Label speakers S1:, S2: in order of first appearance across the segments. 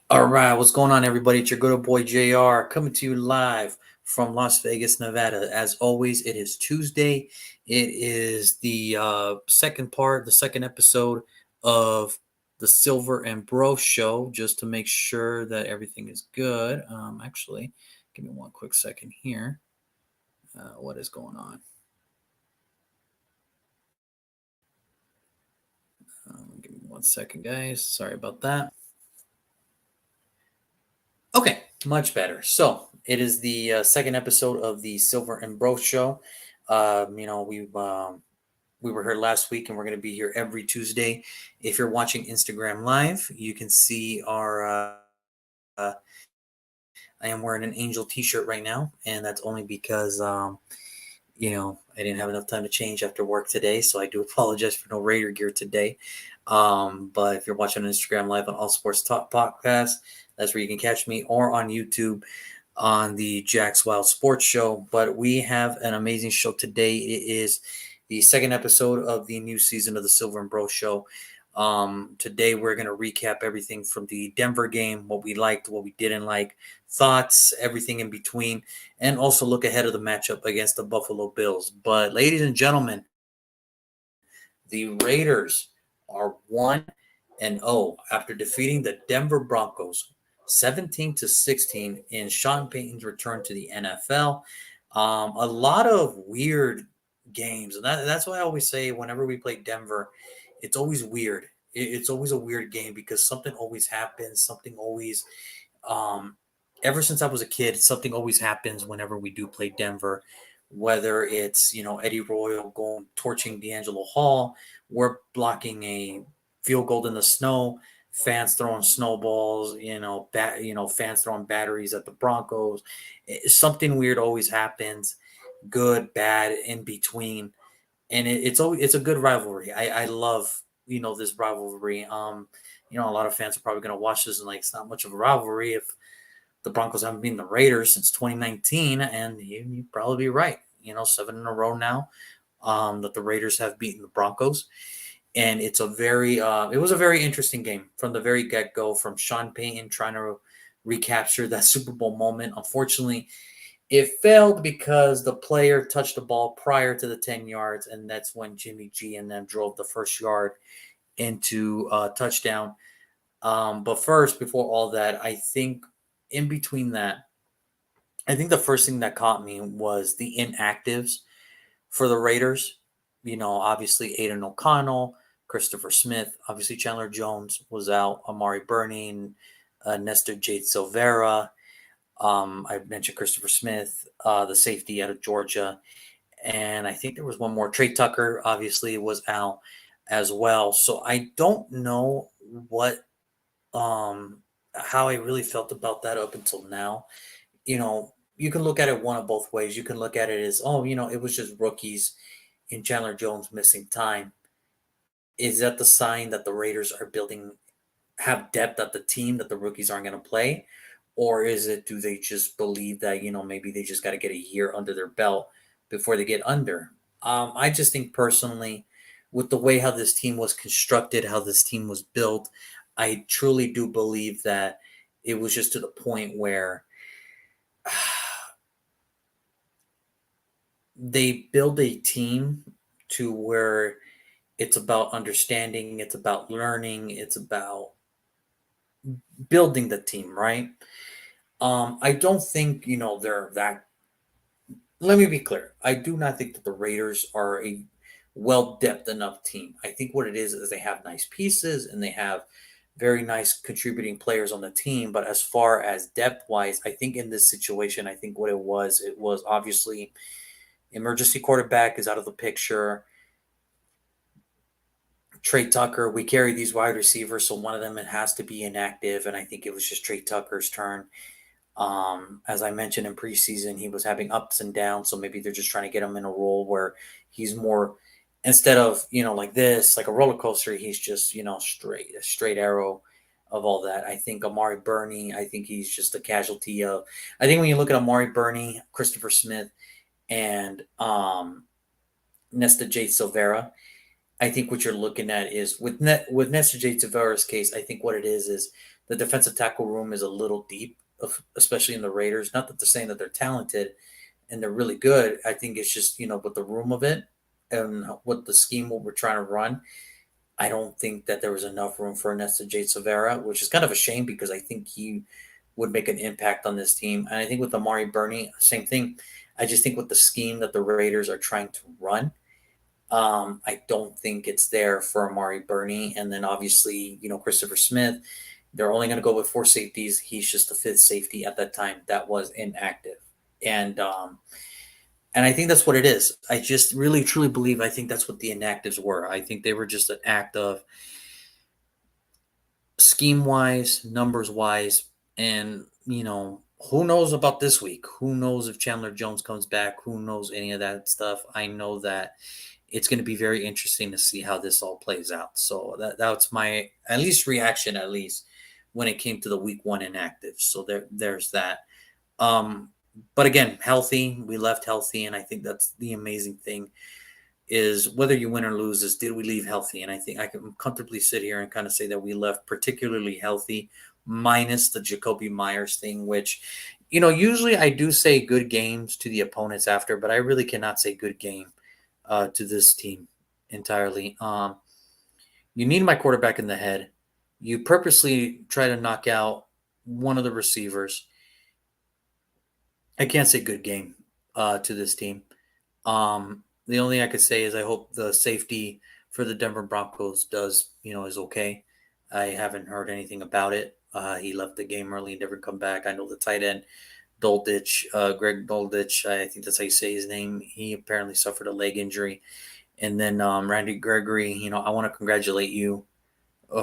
S1: All right, what's going on, everybody? It's your good old boy JR coming to you live from Las Vegas, Nevada. As always, it is Tuesday. It is the the second episode of the Silver and Bro Show. Just to make sure that everything is good. Actually, give me one quick second here. What is going on? Give me one second, guys. Sorry about that. Okay, much better. So it is the second episode of the Silver and Bro Show. We were here last week, and we're going to be here every Tuesday. If you're watching Instagram Live, you can see our. Uh, I am wearing an Angel T-shirt right now, and that's only because I didn't have enough time to change after work today, so I do apologize for no Raider gear today. But if you're watching on Instagram Live on All Sports Talk Podcast, that's where you can catch me, or on YouTube on the Jack's Wild Sports Show. But we have an amazing show today. It is the second episode of the new season of the Silver and Bro Show. Today we're going to recap everything from the Denver game, what we liked, what we didn't like, thoughts, everything in between, and also look ahead of the matchup against the Buffalo Bills. But ladies and gentlemen, the Raiders are 1-0 after defeating the Denver Broncos 17-16 in Sean Payton's return to the NFL. A lot of weird games, and that's why I always say whenever we play Denver, it's always weird. It's always a weird game because something always happens. Something always, um, ever since I was a kid, something always happens whenever we do play Denver. Whether it's Eddie Royal going torching D'Angelo Hall, we're blocking a field goal in the snow, fans throwing snowballs, fans throwing batteries at the Broncos. Something weird always happens, good, bad, in between, and it's a good rivalry. I love this rivalry. A lot of fans are probably going to watch this and like it's not much of a rivalry if the Broncos haven't beaten the Raiders since 2019, and you'd probably be right. 7 in a row now that the Raiders have beaten the Broncos, and it was a very interesting game from the very get go. From Sean Payton trying to recapture that Super Bowl moment. Unfortunately, it failed because the player touched the ball prior to the 10 yards, and that's when Jimmy G and them drove the first yard into a touchdown. But first, before all that, I think in between that, I think the first thing that caught me was the inactives for the Raiders. Obviously Aiden O'Connell, Christopher Smith, obviously Chandler Jones was out, Amari Burning, Nestor Jade Silvera. I mentioned Christopher Smith, the safety out of Georgia, and I think there was one more. Trey Tucker obviously was out as well. So I don't know what how I really felt about that up until now. You can look at it one of both ways. You can look at it as, oh, it was just rookies in Chandler Jones missing time. Is that the sign that the Raiders are building, have depth at the team that the rookies aren't going to play? Or is it, do they just believe that, maybe they just got to get a year under their belt before they get under? I just think personally, with the way how this team was constructed, how this team was built, I truly do believe that it was just to the point where they build a team to where it's about understanding, it's about learning, it's about building the team, right? I don't think, they're that. Let me be clear. I do not think that the Raiders are a well depth enough team. I think what it is they have nice pieces and they have very nice contributing players on the team. But as far as depth wise, I think in this situation, I think what it was obviously emergency quarterback is out of the picture. Trey Tucker, we carry these wide receivers, so one of them it has to be inactive, and I think it was just Trey Tucker's turn. As I mentioned in preseason, he was having ups and downs, so maybe they're just trying to get him in a role where he's more instead of like this, like a roller coaster. He's just a straight arrow of all that. I think Amari Burney, I think he's just a casualty of. I think when you look at Amari Burney, Christopher Smith, and Nesta J Silvera, I think what you're looking at is with Nestor J. Tavera's case. I think what it is the defensive tackle room is a little deep, especially in the Raiders. Not that they're saying that they're talented and they're really good. I think it's just with the room of it and what the scheme what we're trying to run. I don't think that there was enough room for Ernesto J. Savera, which is kind of a shame because I think he would make an impact on this team. And I think with Amari Burney, same thing. I just think with the scheme that the Raiders are trying to run, I don't think it's there for Amari Burney. And then obviously, Christopher Smith, they're only going to go with four safeties. He's just the fifth safety at that time that was inactive. And and I think that's what it is. I just really truly believe I think that's what the inactives were. I think they were just an act of scheme wise, numbers wise, and who knows about this week? Who knows if Chandler Jones comes back? Who knows any of that stuff? I know that it's going to be very interesting to see how this all plays out. So that's my at least reaction, at least when it came to the week one inactive. So there's that. Um, but again, healthy. We left healthy, and I think that's the amazing thing is whether you win or lose is did we leave healthy? And I think I can comfortably sit here and kind of say that we left particularly healthy, minus the Jacoby Myers thing, which, usually I do say good games to the opponents after, but I really cannot say good game to this team entirely. You need my quarterback in the head. You purposely try to knock out one of the receivers. I can't say good game to this team. The only thing I could say is I hope the safety for the Denver Broncos is okay. I haven't heard anything about it. He left the game early and never come back. I know the tight end, Dolditch, Greg Dolditch, I think that's how you say his name. He apparently suffered a leg injury. And then Randy Gregory, I want to congratulate you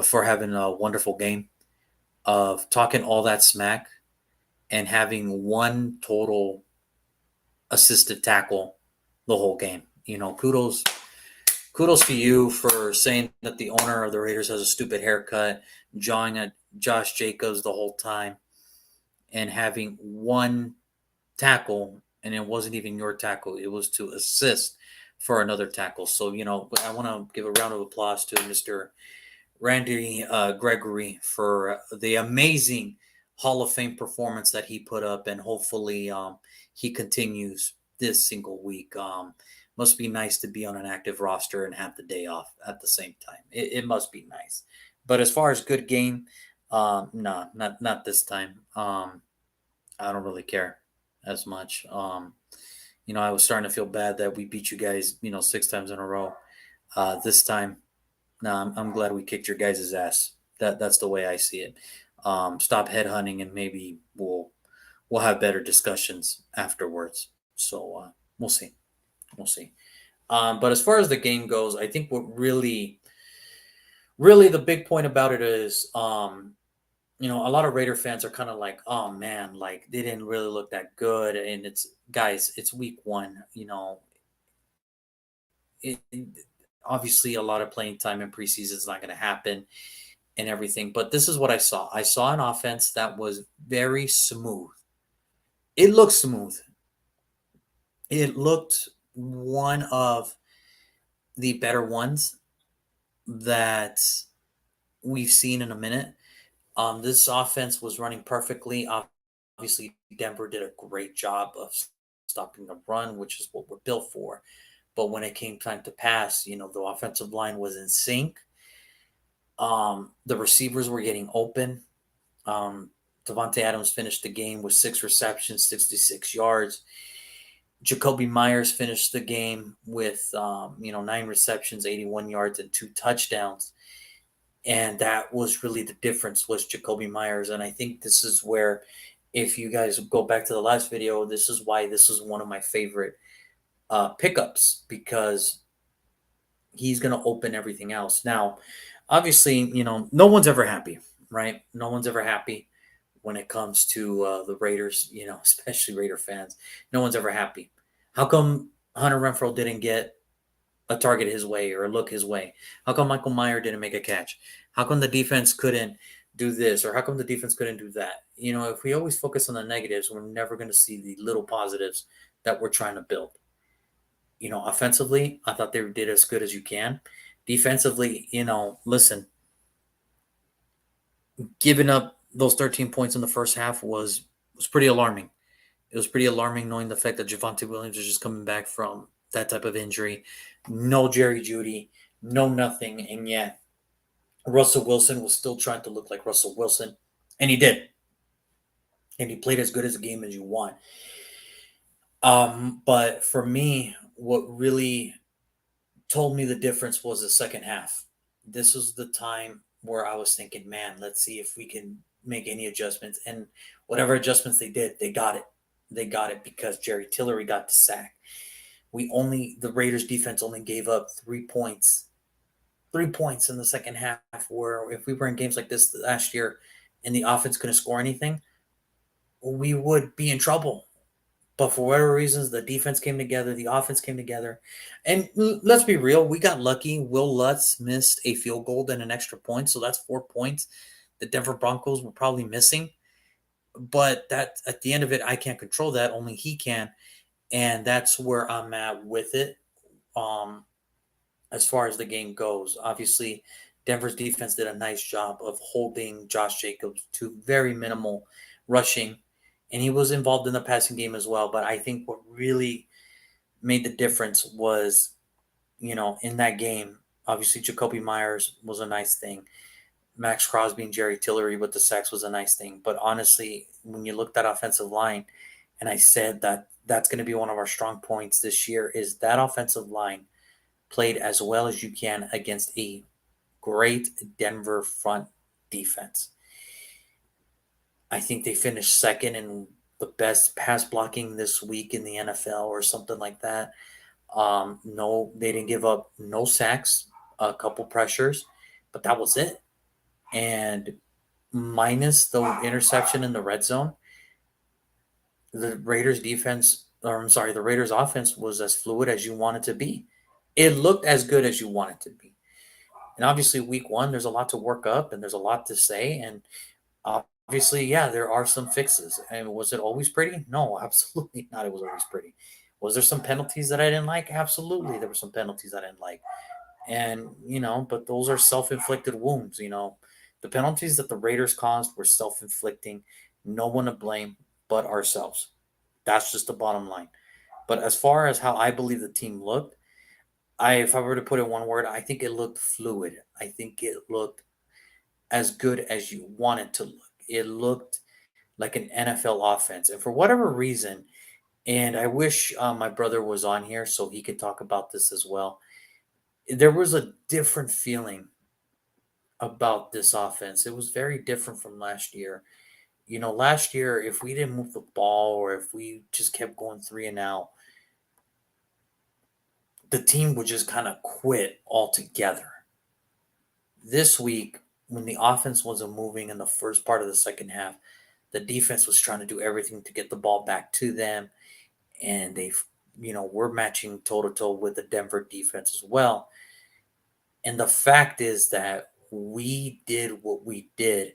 S1: for having a wonderful game of talking all that smack and having one total assisted tackle the whole game. Kudos to you for saying that the owner of the Raiders has a stupid haircut, jawing at Josh Jacobs the whole time, and having one tackle, and it wasn't even your tackle; it was to assist for another tackle. So I want to give a round of applause to Mr. Randy Gregory for the amazing Hall of Fame performance that he put up, and hopefully he continues this single week. Must be nice to be on an active roster and have the day off at the same time. It must be nice. But as far as good game, no, not this time. I don't really care as much. I was starting to feel bad that we beat you guys, six times in a row. This time, no, I'm glad we kicked your guys' ass. That's the way I see it. Stop headhunting, and maybe we'll have better discussions afterwards. So we'll see. We'll see. But as far as the game goes, I think what really the big point about it is, a lot of Raider fans are kind of like, oh man, like they didn't really look that good. And it's guys, it's week one. It obviously a lot of playing time in preseason is not going to happen and everything. But this is what I saw. I saw an offense that was very smooth. It looked smooth. It looked one of the better ones that we've seen in a minute. This offense was running perfectly. Obviously, Denver did a great job of stopping the run, which is what we're built for. But when it came time to pass, the offensive line was in sync. The receivers were getting open. Devontae Adams finished the game with 6 receptions, 66 yards. Jacoby Myers finished the game with 9 receptions, 81 yards, and 2 touchdowns. And that was really the difference was Jacoby Myers. And I think this is where, if you guys go back to the last video, this is why this is one of my favorite pickups, because he's going to open everything else. Now, obviously, no one's ever happy, right? No one's ever happy when it comes to the Raiders, especially Raider fans. No one's ever happy. How come Hunter Renfrow didn't get a target his way or a look his way? How come Michael Meyer didn't make a catch? How come the defense couldn't do this, or how come the defense couldn't do that? If we always focus on the negatives, we're never going to see the little positives that we're trying to build. Offensively, I thought they did as good as you can. Defensively, listen, giving up those 13 points in the first half was pretty alarming. It was pretty alarming knowing the fact that Javonte Williams was just coming back from that type of injury. No Jerry Judy, no nothing. And yet Russell Wilson was still trying to look like Russell Wilson. And he did. And he played as good as a game as you want. But for me, what really told me the difference was the second half. This was the time where I was thinking, man, let's see if we can make any adjustments. And whatever adjustments they did, they got it. They got it because Jerry Tillery got the sack. The Raiders defense only gave up 3 points, 3 points in the second half. Where if we were in games like this last year and the offense couldn't score anything, we would be in trouble. But for whatever reasons, the defense came together, the offense came together. And let's be real, we got lucky. Will Lutz missed a field goal and an extra point. So that's 4 points the Denver Broncos were probably missing. But that at the end of it, I can't control that. Only he can. And that's where I'm at with it. Um, as far as the game goes, obviously, Denver's defense did a nice job of holding Josh Jacobs to very minimal rushing, and he was involved in the passing game as well. But I think what really made the difference was, in that game, obviously Jacoby Myers was a nice thing. Max Crosby and Jerry Tillery with the sacks was a nice thing. But honestly, when you look at that offensive line, and I said that that's going to be one of our strong points this year, is that offensive line played as well as you can against a great Denver front defense. I think they finished second in the best pass blocking this week in the NFL or something like that. No, they didn't give up no sacks, a couple pressures, but that was it. And minus the interception in the red zone, the Raiders defense, or I'm sorry, the Raiders offense was as fluid as you want it to be. It looked as good as you want it to be. And obviously, week one, there's a lot to work up and there's a lot to say. And obviously, yeah, there are some fixes. And was it always pretty? No, absolutely not. It was always pretty. Was there some penalties that I didn't like? Absolutely. There were some penalties I didn't like. And, but those are self inflicted wounds. The penalties that the Raiders caused were self inflicting. No one to blame but ourselves. That's just the bottom line. But as far as how I believe the team looked, if I were to put it in one word, I think it looked fluid. I think it looked as good as you want it to look. It looked like an NFL offense. And for whatever reason, and I wish my brother was on here so he could talk about this as well, there was a different feeling about this offense. It was very different from last year. Last year, if we didn't move the ball or if we just kept going three and out, the team would just kind of quit altogether. This week, when the offense wasn't moving in the first part of the second half, the defense was trying to do everything to get the ball back to them. And we're matching toe to toe with the Denver defense as well. And the fact is that we did what we did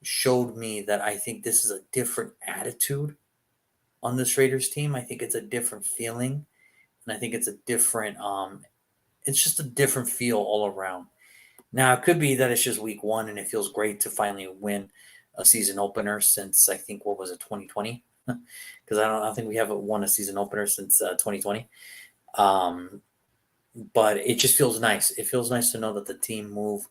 S1: showed me that I think this is a different attitude on this Raiders team. I think it's a different feeling. And I think it's just a different feel all around. Now, it could be that it's just week one and it feels great to finally win a season opener since I think, what was it, 2020? Because I don't think we haven't won a season opener since 2020. But it just feels nice. It feels nice to know that the team moved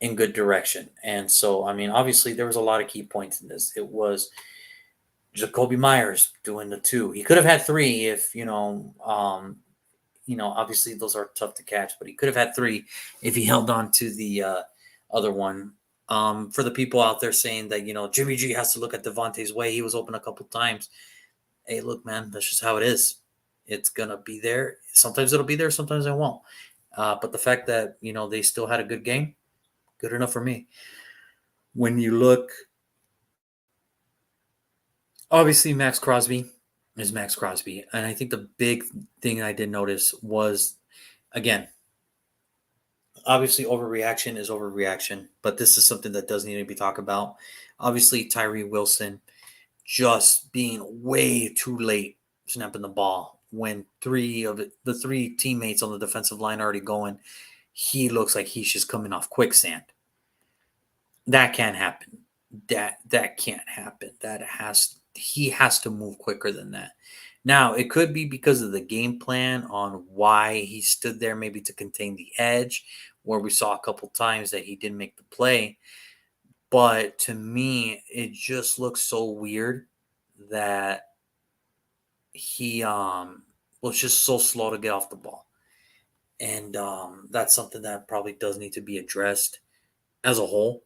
S1: in good direction. And so, I mean, obviously, there was a lot of key points in this. It was Jacoby Myers doing the 2. He could have had 3 if, obviously those are tough to catch, but he could have had 3 if he held on to the other one. For the people out there saying that, Jimmy G has to look at Devontae's way. He was open a couple times. Hey, look, man, that's just how it is. It's going to be there. Sometimes it'll be there. Sometimes it won't. But the fact that, they still had a good game, good enough for me. When you look, obviously Max Crosby is Max Crosby. And I think the big thing I did notice was, again, obviously overreaction is overreaction, but this is something that does need to be talked about. Obviously, Tyree Wilson just being way too late snapping the ball when the three teammates on the defensive line are already going. he looks like he's just coming off quicksand. That can't happen. That can't happen. He has to move quicker than that. Now, it could be because of the game plan on why he stood there, maybe to contain the edge, where we saw a couple times that he didn't make the play. But to me, it just looks so weird that he was just so slow to get off the ball. And that's something that probably does need to be addressed as a whole,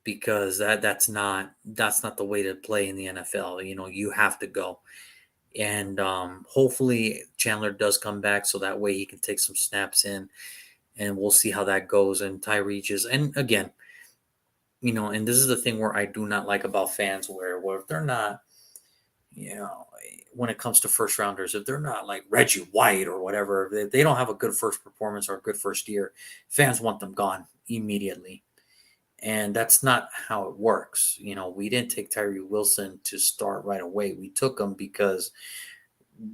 S1: because that's not the way to play in the NFL. You have to go. And hopefully Chandler does come back so that way he can take some snaps in, and we'll see how that goes. And Tyree just, and again, and this is the thing where I do not like about fans, where if they're not, you know, when it comes to first rounders, if they're not like Reggie White or whatever, if they don't have a good first performance or a good first year, fans want them gone immediately. And that's not how it works. We didn't take Tyree Wilson to start right away. We took him because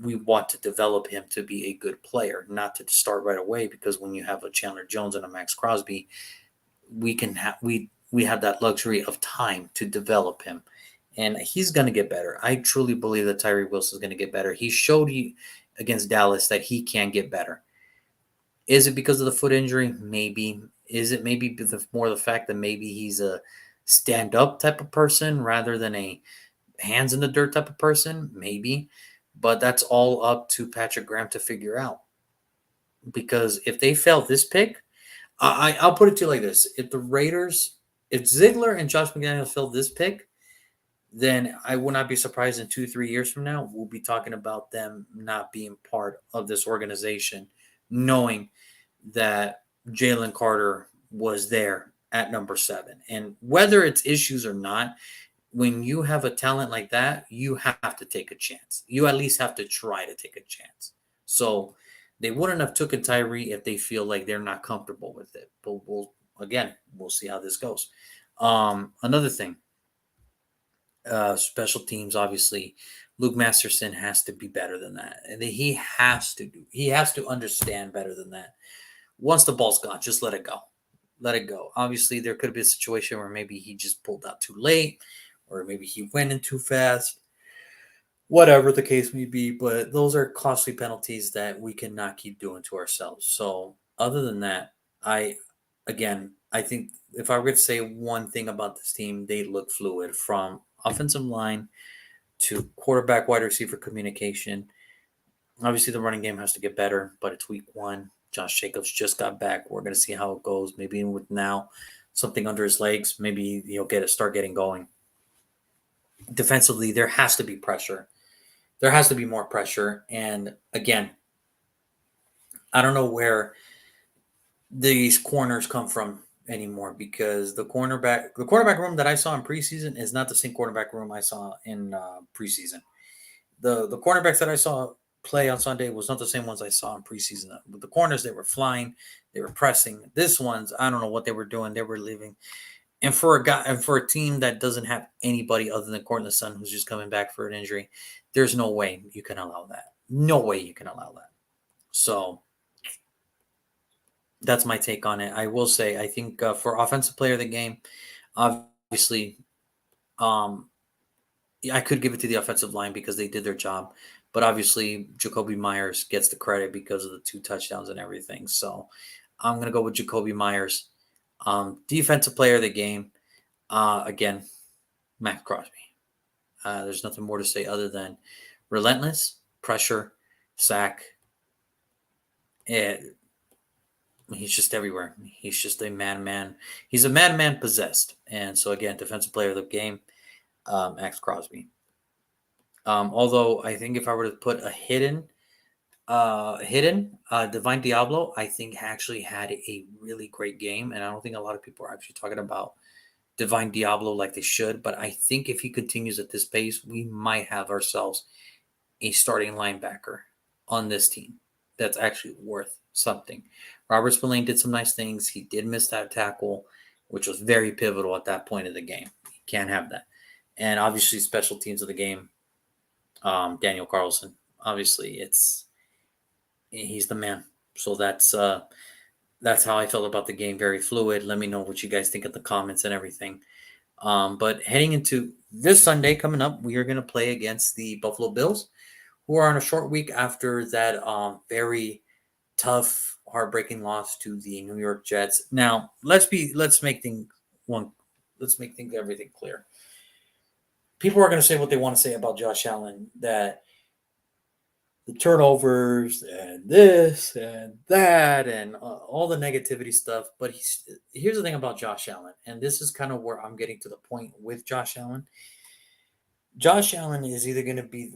S1: we want to develop him to be a good player, not to start right away. Because when you have a Chandler Jones and a Max Crosby, we have that luxury of time to develop him, and he's going to get better. I truly believe that Tyree Wilson is going to get better. He showed you against Dallas that he can get better. Is it because of the foot injury? Maybe. Is it maybe more the fact that maybe he's a stand-up type of person rather than a hands in the dirt type of person? Maybe. But that's all up to Patrick Graham to figure out. Because if they fail this pick, I'll put it to you like this: if Ziegler and Josh McDaniels fail this pick, then I will not be surprised in 2-3 years from now we'll be talking about them not being part of this organization, knowing that Jalen Carter was there at number 7. And whether it's issues or not, when you have a talent like that, you have to take a chance. You at least have to try to take a chance. So they wouldn't have taken Tyree if they feel like they're not comfortable with it. But we'll see how this goes. Another thing, special teams, obviously, Luke Masterson has to be better than that, and he has to understand better than that. Once the ball's gone, just let it go. Let it go. Obviously, there could be a situation where maybe he just pulled out too late, or maybe he went in too fast, whatever the case may be. But those are costly penalties that we cannot keep doing to ourselves. So, other than that, I think if I were to say one thing about this team, they look fluid from offensive line to quarterback wide receiver communication. Obviously, the running game has to get better, but it's week 1. Josh Jacobs just got back. We're going to see how it goes. Maybe with now something under his legs, maybe he'll start getting going. Defensively, there has to be pressure. There has to be more pressure. And again, I don't know where these corners come from anymore, because the quarterback room that I saw in preseason is not the same quarterback room I saw in preseason. The cornerbacks that I saw play on Sunday was not the same ones I saw in preseason. With the corners, they were flying, they were pressing. This ones, I don't know what they were doing. They were leaving. And for a team that doesn't have anybody other than Cortland Sutton, who's just coming back for an injury, there's no way you can allow that. No way you can allow that. So that's my take on it. I will say, I think for offensive player of the game, obviously, um, I could give it to the offensive line because they did their job. But obviously, Jacoby Myers gets the credit because of the 2 touchdowns and everything. So I'm going to go with Jacoby Myers. Defensive player of the game, again, Max Crosby. There's nothing more to say other than relentless, pressure, sack. And he's just everywhere. He's just a madman. He's a madman possessed. And so, again, defensive player of the game, Max Crosby. Although I think if I were to put a hidden Divine Diablo, I think actually had a really great game, and I don't think a lot of people are actually talking about Divine Diablo like they should. But I think if he continues at this pace, we might have ourselves a starting linebacker on this team that's actually worth something. Robert Spillane did some nice things. He did miss that tackle, which was very pivotal at that point of the game. You can't have that. And obviously, special teams of the game, Daniel Carlson. Obviously, he's the man. So That's how I felt about the game. Very fluid. Let me know what you guys think in the comments and everything. But heading into this Sunday coming up, we are going to play against the Buffalo Bills, who are on a short week after that very tough, heartbreaking loss to the New York Jets. Now, let's make things one let's make things everything clear. People are going to say what they want to say about Josh Allen, that the turnovers and this and that and all the negativity stuff. But here's the thing about Josh Allen, and this is kind of where I'm getting to the point with Josh Allen. Josh Allen is either going to be,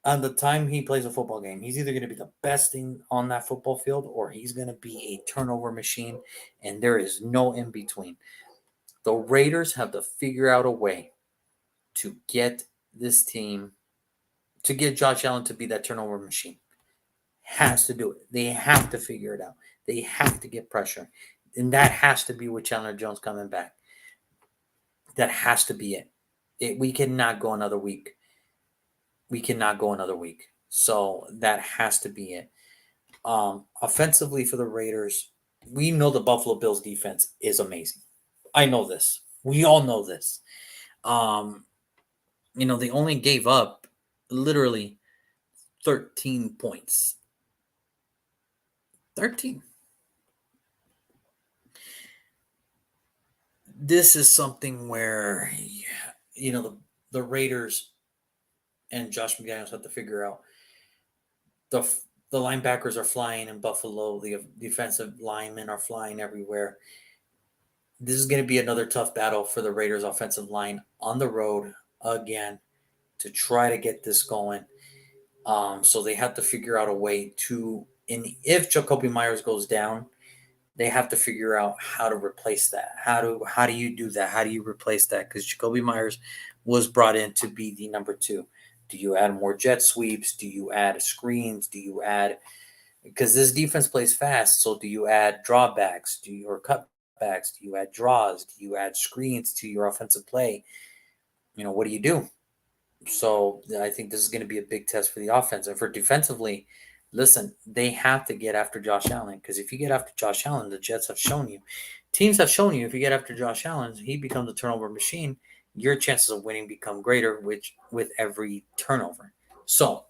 S1: on the time he plays a football game, he's either going to be the best thing on that football field or he's going to be a turnover machine, and there is no in between. The Raiders have to figure out a way to get this team, to get Josh Allen to be that turnover machine. Has to do it. They have to figure it out. They have to get pressure. And that has to be with Chandler Jones coming back. That has to be it. We cannot go another week. We cannot go another week. So that has to be it. Offensively for the Raiders, we know the Buffalo Bills defense is amazing. I know this. We all know this. Um, they only gave up literally 13 points. 13. This is something where, the Raiders and Josh McDaniels have to figure out. The the linebackers are flying in Buffalo. The defensive linemen are flying everywhere. This is going to be another tough battle for the Raiders offensive line on the road again to try to get this going. So they have to figure out a way to, and if Jacoby Myers goes down, they have to figure out how to replace that. How do you do that? How do you replace that? Because Jacoby Myers was brought in to be the number two. Do you add more jet sweeps? Do you add screens? Do you add, because this defense plays fast? So do you add drawbacks? Or cutbacks? Do you add draws? Do you add screens to your offensive play? What do you do? So I think this is going to be a big test for the offense. And for defensively, listen, they have to get after Josh Allen, because if you get after Josh Allen, the Jets have shown you, teams have shown you, if you get after Josh Allen, he becomes a turnover machine. Your chances of winning become greater with every turnover. So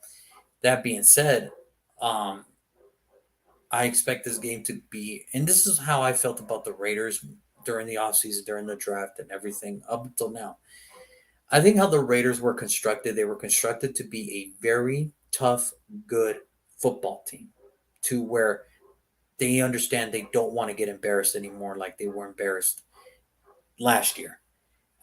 S1: that being said, I expect this game to be, and this is how I felt about the Raiders during the offseason, during the draft, and everything up until now. I think how the Raiders were constructed, they were constructed to be a very tough, good football team, to where they understand they don't want to get embarrassed anymore like they were embarrassed last year.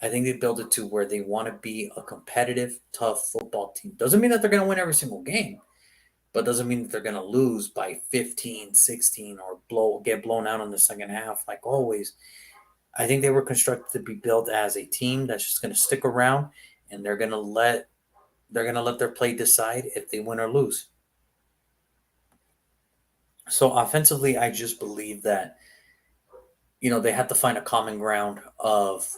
S1: I think they built it to where they want to be a competitive, tough football team. Doesn't mean that they're going to win every single game, but doesn't mean that they're going to lose by 15, 16, or get blown out in the second half like always. I think they were constructed to be built as a team that's just going to stick around, and they're going to let their play decide if they win or lose. So offensively, I just believe that they had to find a common ground of,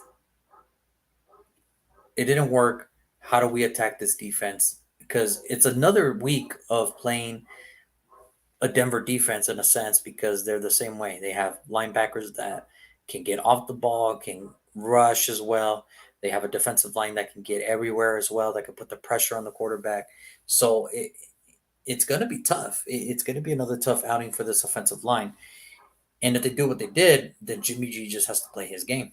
S1: it didn't work. How do we attack this defense? Because it's another week of playing a Denver defense in a sense, because they're the same way. They have linebackers that can get off the ball, can rush as well. They have a defensive line that can get everywhere as well, that can put the pressure on the quarterback. So it's going to be tough. It's going to be another tough outing for this offensive line. And if they do what they did, then Jimmy G just has to play his game.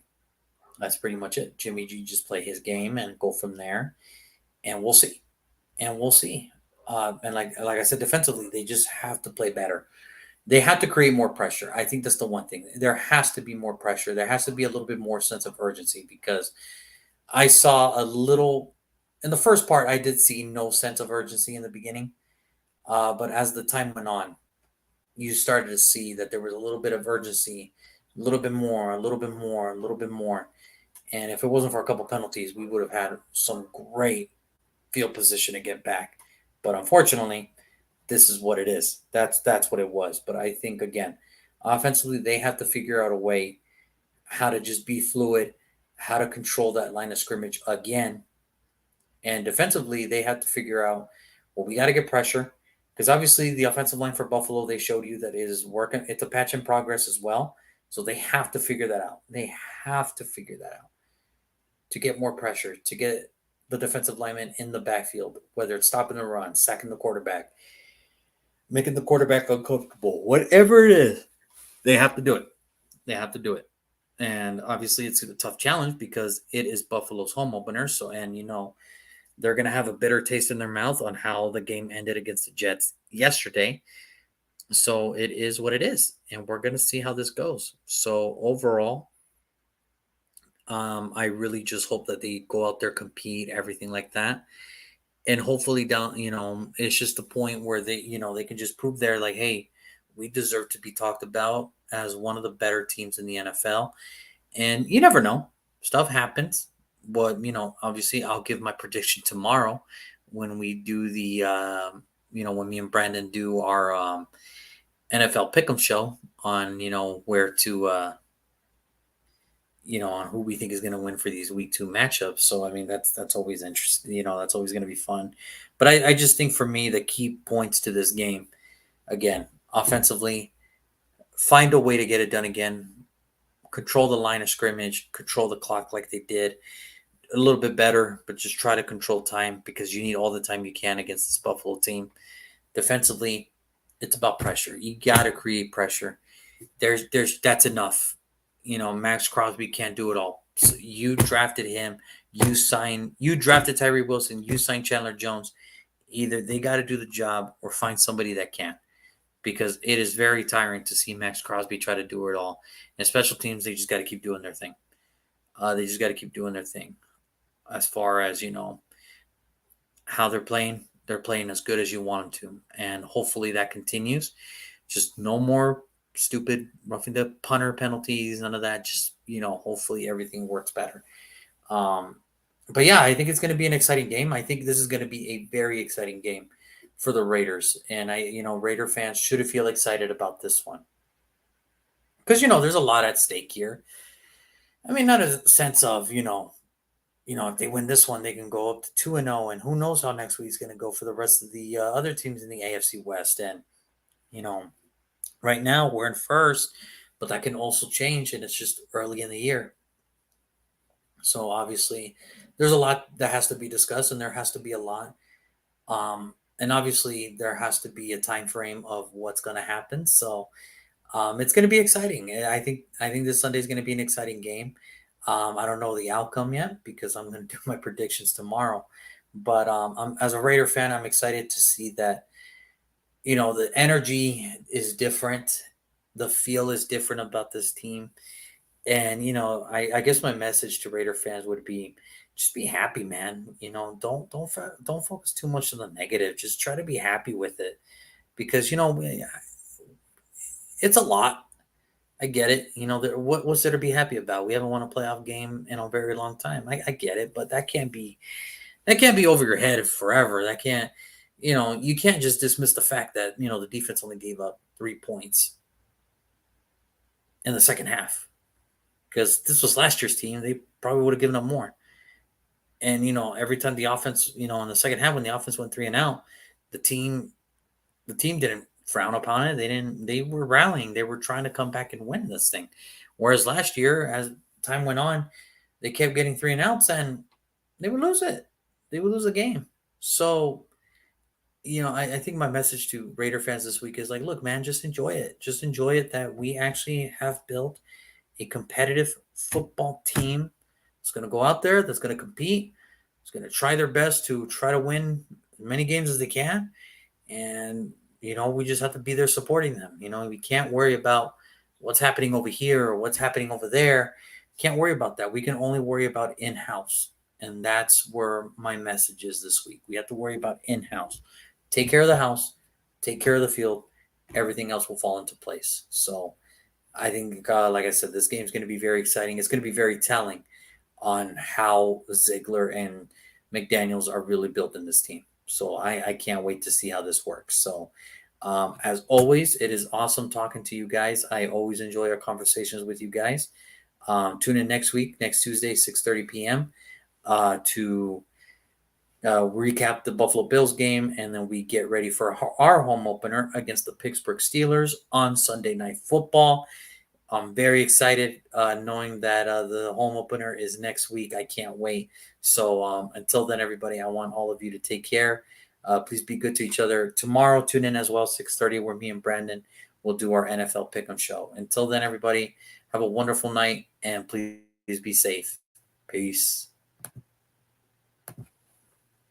S1: That's pretty much it. Jimmy G just play his game and go from there, and we'll see. And we'll see. And like I said, defensively, they just have to play better. They have to create more pressure. I think that's the one thing. There has to be more pressure. There has to be a little bit more sense of urgency, because I saw a little in the first part. I did see no sense of urgency in the beginning, but as the time went on, you started to see that there was a little bit of urgency, a little bit more, a little bit more, a little bit more. And if it wasn't for a couple penalties, we would have had some great field position to get back. But unfortunately, this is what it is. That's what it was. But I think, again, offensively, they have to figure out a way how to just be fluid, how to control that line of scrimmage again. And defensively, they have to figure out, well, we got to get pressure. Because obviously the offensive line for Buffalo, they showed you that it is working. It's a patch in progress as well. So they have to figure that out. They have to figure that out to get more pressure, to get the defensive lineman in the backfield, whether it's stopping the run, sacking the quarterback, making the quarterback uncomfortable, whatever it is, they have to do it. They have to do it. And obviously it's a tough challenge because it is Buffalo's home opener. So, and they're going to have a bitter taste in their mouth on how the game ended against the Jets yesterday. So it is what it is. And we're going to see how this goes. So overall, I really just hope that they go out there, compete, everything like that. And hopefully down, it's just the point where they can just prove they're like, hey, we deserve to be talked about as one of the better teams in the NFL. And you never know. Stuff happens. But, obviously I'll give my prediction tomorrow when we do when me and Brandon do our NFL Pick'em show on, where to, on who we think is going to win for these week 2 matchups. So, I mean, that's always interesting. That's always going to be fun. But I just think for me, the key points to this game, again, offensively, find a way to get it done again. Control the line of scrimmage, control the clock like they did. A little bit better, but just try to control time because you need all the time you can against this Buffalo team. Defensively, it's about pressure. You got to create pressure. There's that's enough. Max Crosby can't do it all. So you drafted him. You drafted Tyree Wilson. You signed Chandler Jones. Either they got to do the job or find somebody that can, because it is very tiring to see Max Crosby try to do it all. And special teams, they just got to keep doing their thing. They just got to keep doing their thing. As far as how they're playing as good as you want them to, and hopefully that continues. Just no more stupid roughing the punter penalties, none of that. Just hopefully everything works better. But yeah, I think it's going to be an exciting game. I think this is going to be a very exciting game for the Raiders, and Raider fans should feel excited about this one because there's a lot at stake here. I mean, not a sense of if they win this one, they can go up to 2-0, and who knows how next week's going to go for the rest of the other teams in the AFC West. And you know, right now we're in first, but that can also change, and it's just early in the year. So obviously, there's a lot that has to be discussed, and there has to be a lot. And obviously, there has to be a time frame of what's going to happen. So it's going to be exciting. I think this Sunday is going to be an exciting game. I don't know the outcome yet because I'm going to do my predictions tomorrow. But as a Raider fan, I'm excited to see that the energy is different, the feel is different about this team, and I guess my message to Raider fans would be just be happy, man. Don't focus too much on the negative. Just try to be happy with it because it's a lot. I get it. What's there to be happy about? We haven't won a playoff game in a very long time. I get it, but that can't be over your head forever. That can't, you can't just dismiss the fact that the defense only gave up 3 points in the second half because this was last year's team. They probably would have given up more. And every time the offense, in the second half when the offense went 3-and-out, the team didn't frown upon it. They were rallying. They were trying to come back and win this thing. Whereas last year, as time went on, they kept getting 3-and-outs and they would lose it. They would lose a game. So, I think my message to Raider fans this week is like, look, man, just enjoy it. Just enjoy it that we actually have built a competitive football team that's going to go out there, that's going to compete, that's going to try their best to try to win as many games as they can. And, we just have to be there supporting them. We can't worry about what's happening over here or what's happening over there. Can't worry about that. We can only worry about in-house. And that's where my message is this week. We have to worry about in-house. Take care of the house, take care of the field. Everything else will fall into place. So I think, like I said, this game is going to be very exciting. It's going to be very telling on how Ziegler and McDaniels are really building this team. So I can't wait to see how this works. So as always, it is awesome talking to you guys. I always enjoy our conversations with you guys. Tune in next week, next Tuesday, 6:30 p.m. To recap the Buffalo Bills game, and then we get ready for our home opener against the Pittsburgh Steelers on Sunday Night Football. I'm very excited knowing that the home opener is next week. I can't wait. So until then, everybody, I want all of you to take care. Please be good to each other. Tomorrow, tune in as well, 6:30, where me and Brandon will do our NFL Pick'em show. Until then, everybody, have a wonderful night, and please be safe. Peace.